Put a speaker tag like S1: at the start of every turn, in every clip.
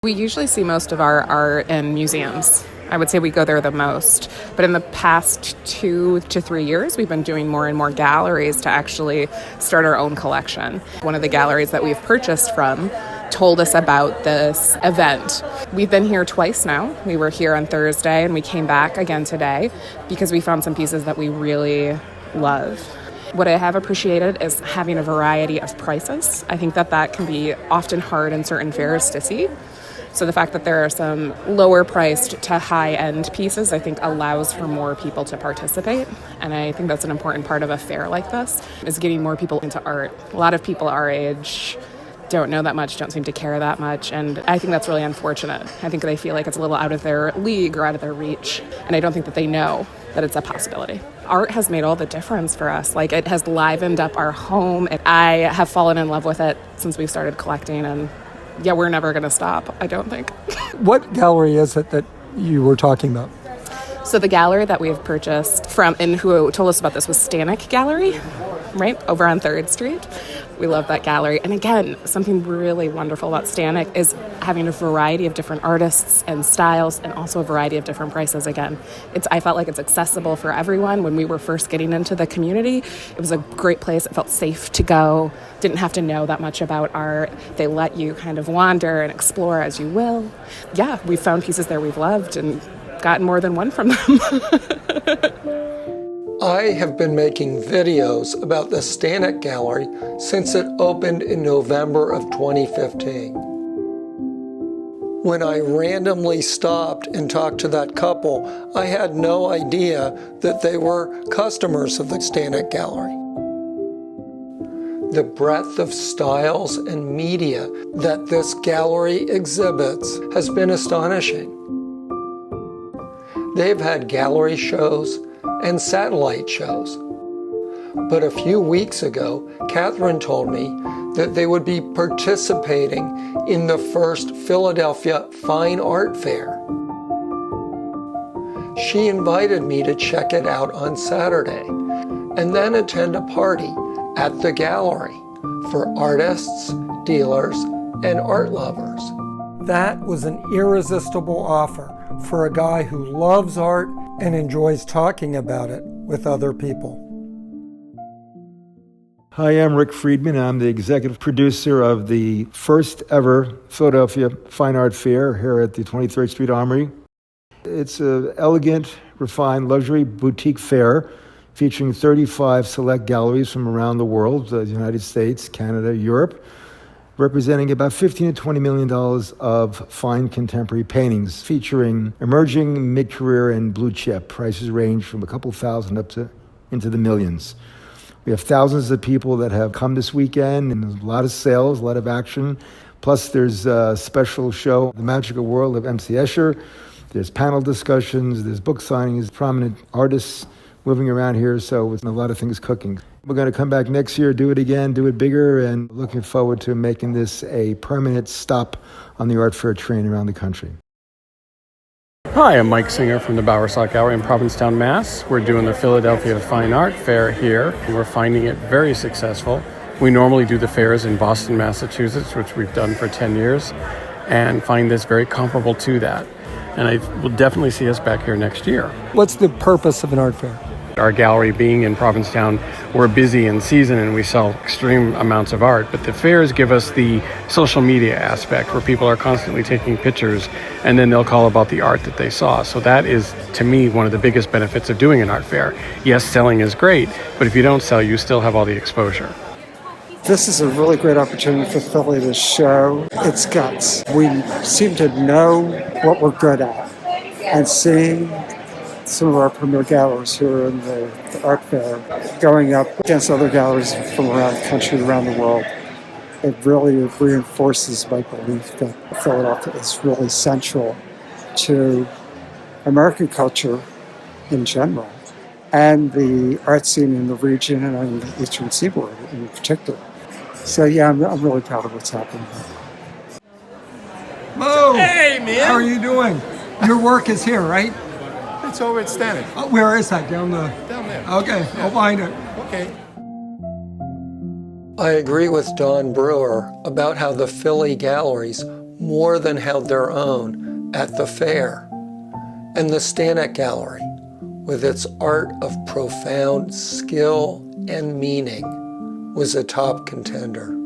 S1: We usually see most of our art in museums. I would say we go there the most. But in the past 2 to 3 years, we've been doing more and more galleries to actually start our own collection. One of the galleries that we've purchased from told us about this event. We've been here twice now. We were here on Thursday and we came back again today because we found some pieces that we really love. What I have appreciated is having a variety of prices. I think that can be often hard in certain fairs to see. So the fact that there are some lower priced to high end pieces, I think allows for more people to participate. And I think that's an important part of a fair like this, is getting more people into art. A lot of people our age don't know that much, don't seem to care that much. And I think that's really unfortunate. I think they feel like it's a little out of their league or out of their reach. And I don't think that they know that it's a possibility. Art has made all the difference for us. Like, it has livened up our home. I have fallen in love with it since we've started collecting, and yeah, we're never going to stop, I don't think.
S2: What gallery is it that you were talking about?
S1: So the gallery that we have purchased from, and who told us about this, was Stanek Gallery, right, over on 3rd Street. We love that gallery. And again, something really wonderful about Stanek is having a variety of different artists and styles, and also a variety of different prices. Again, I felt like it's accessible for everyone. When we were first getting into the community, it was a great place. It felt safe to go. Didn't have to know that much about art. They let you kind of wander and explore as you will. Yeah, we've found pieces there we've loved and gotten more than one from them.
S2: I have been making videos about the Stanek Gallery since it opened in November of 2015. When I randomly stopped and talked to that couple, I had no idea that they were customers of the Stanek Gallery. The breadth of styles and media that this gallery exhibits has been astonishing. They've had gallery shows and satellite shows. But a few weeks ago, Katherine told me that they would be participating in the first Philadelphia Fine Art Fair. She invited me to check it out on Saturday and then attend a party at the gallery for artists, dealers, and art lovers. That was an irresistible offer for a guy who loves art and enjoys talking about it with other people.
S3: Hi, I'm Rick Friedman. I'm the executive producer of the first ever Philadelphia Fine Art Fair here at the 23rd Street Armory. It's an elegant, refined, luxury boutique fair featuring 35 select galleries from around the world, the United States, Canada, Europe, representing about $15 to $20 million of fine contemporary paintings, featuring emerging, mid-career, and blue chip. Prices range from a couple thousand up to into the millions. We have thousands of people that have come this weekend, and there's a lot of sales, a lot of action. Plus, there's a special show, The Magical World of M.C. Escher. There's panel discussions, there's book signings, prominent artists moving around here, so it's a lot of things cooking. We're going to come back next year, do it again, do it bigger, and looking forward to making this a permanent stop on the art fair train around the country.
S4: Hi, I'm Mike Singer from the Bowersock Gallery in Provincetown, Mass. We're doing the Philadelphia Fine Art Fair here, and we're finding it very successful. We normally do the fairs in Boston, Massachusetts, which we've done for 10 years, and find this very comparable to that. And I will definitely see us back here next year.
S2: What's the purpose of an art fair?
S4: Our gallery being in Provincetown, we're busy in season and we sell extreme amounts of art, but the fairs give us the social media aspect where people are constantly taking pictures and then they'll call about the art that they saw. So that is, to me, one of the biggest benefits of doing an art fair. Yes, selling is great, but if you don't sell, you still have all the exposure.
S5: This is a really great opportunity for Philly to show its guts. We seem to know what we're good at, and seeing some of our premier galleries who are in the art fair going up against other galleries from around the country, around the world, it really reinforces my belief that Philadelphia is really central to American culture in general, and the art scene in the region and on the Eastern Seaboard in particular. So yeah, I'm really proud of what's happening here.
S2: Mo!
S6: Hey, man!
S2: How are you doing? Your work is here, right?
S6: It's over at Stanik.
S2: Oh, where is that? Down there? Okay,
S6: Yeah.
S2: I'll find it.
S6: Okay.
S2: I agree with Don Brewer about how the Philly galleries more than held their own at the fair. And the Stanek Gallery, with its art of profound skill and meaning, was a top contender.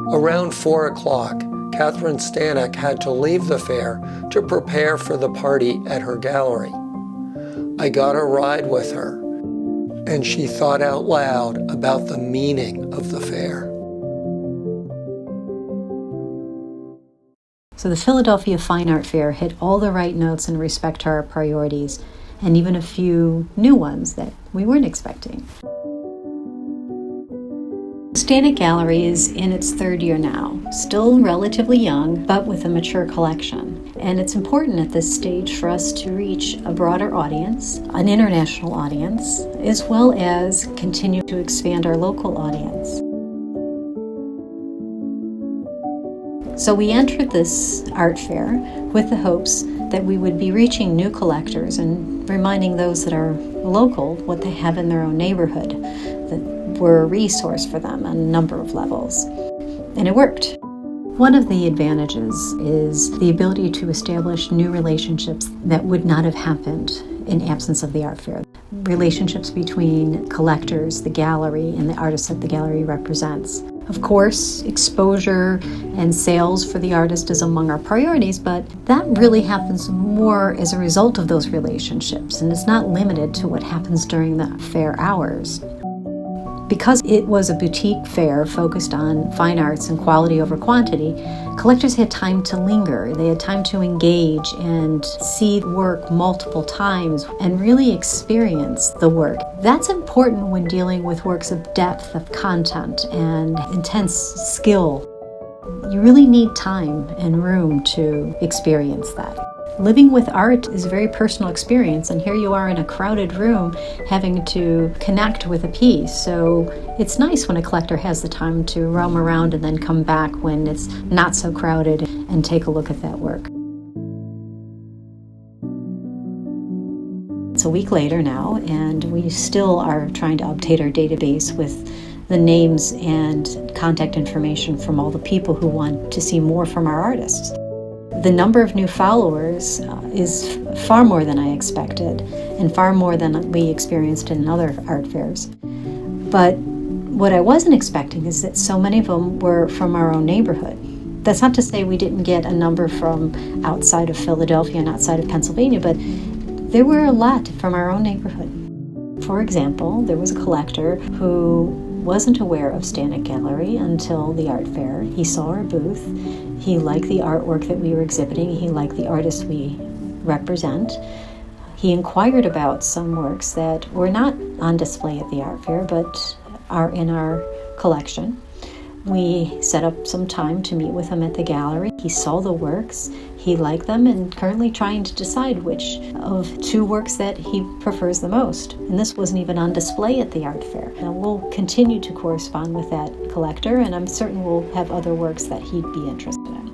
S2: Around 4 o'clock, Katherine Stanik had to leave the fair to prepare for the party at her gallery. I got a ride with her, and she thought out loud about the meaning of the fair.
S7: So the Philadelphia Fine Art Fair hit all the right notes in respect to our priorities, and even a few new ones that we weren't expecting. Stanek Gallery is in its third year now, still relatively young, but with a mature collection. And it's important at this stage for us to reach a broader audience, an international audience, as well as continue to expand our local audience. So we entered this art fair with the hopes that we would be reaching new collectors and reminding those that are local what they have in their own neighborhood, that we're a resource for them on a number of levels. And it worked. One of the advantages is the ability to establish new relationships that would not have happened in absence of the art fair. Relationships between collectors, the gallery, and the artists that the gallery represents. Of course, exposure and sales for the artist is among our priorities, but that really happens more as a result of those relationships, and it's not limited to what happens during the fair hours. Because it was a boutique fair focused on fine arts and quality over quantity, collectors had time to linger. They had time to engage and see work multiple times and really experience the work. That's important when dealing with works of depth of content and intense skill. You really need time and room to experience that. Living with art is a very personal experience, and here you are in a crowded room having to connect with a piece. So it's nice when a collector has the time to roam around and then come back when it's not so crowded and take a look at that work. It's a week later now, and we still are trying to update our database with the names and contact information from all the people who want to see more from our artists. The number of new followers is far more than I expected and far more than we experienced in other art fairs. But what I wasn't expecting is that so many of them were from our own neighborhood. That's not to say we didn't get a number from outside of Philadelphia and outside of Pennsylvania, but there were a lot from our own neighborhood. For example, there was a collector who wasn't aware of Stanek Gallery until the art fair. He saw our booth. He liked the artwork that we were exhibiting. He liked the artists we represent. He inquired about some works that were not on display at the art fair, but are in our collection. We set up some time to meet with him at the gallery. He saw the works, he liked them, and currently trying to decide which of two works that he prefers the most. And this wasn't even on display at the art fair. Now we'll continue to correspond with that collector, and I'm certain we'll have other works that he'd be interested in.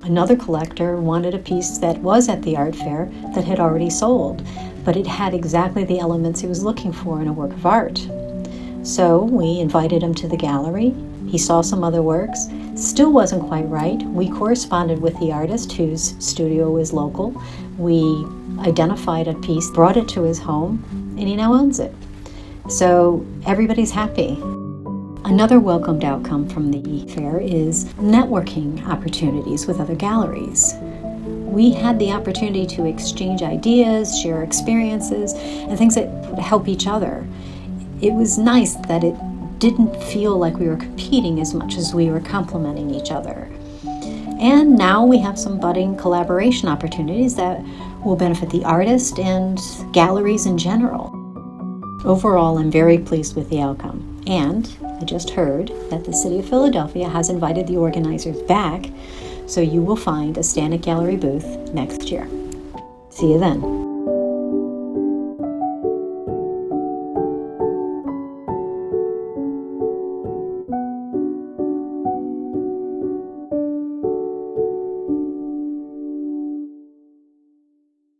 S7: Another collector wanted a piece that was at the art fair that had already sold, but it had exactly the elements he was looking for in a work of art. So we invited him to the gallery. He saw some other works, still wasn't quite right. We corresponded with the artist whose studio is local. We identified a piece, brought it to his home, and he now owns it. So everybody's happy. Another welcomed outcome from the fair is networking opportunities with other galleries. We had the opportunity to exchange ideas, share experiences, and things that would help each other. It was nice that it didn't feel like we were competing as much as we were complementing each other. And now we have some budding collaboration opportunities that will benefit the artist and galleries in general. Overall, I'm very pleased with the outcome And I just heard that the City of Philadelphia has invited the organizers back, so you will find a Stanek Gallery booth next year. See you then.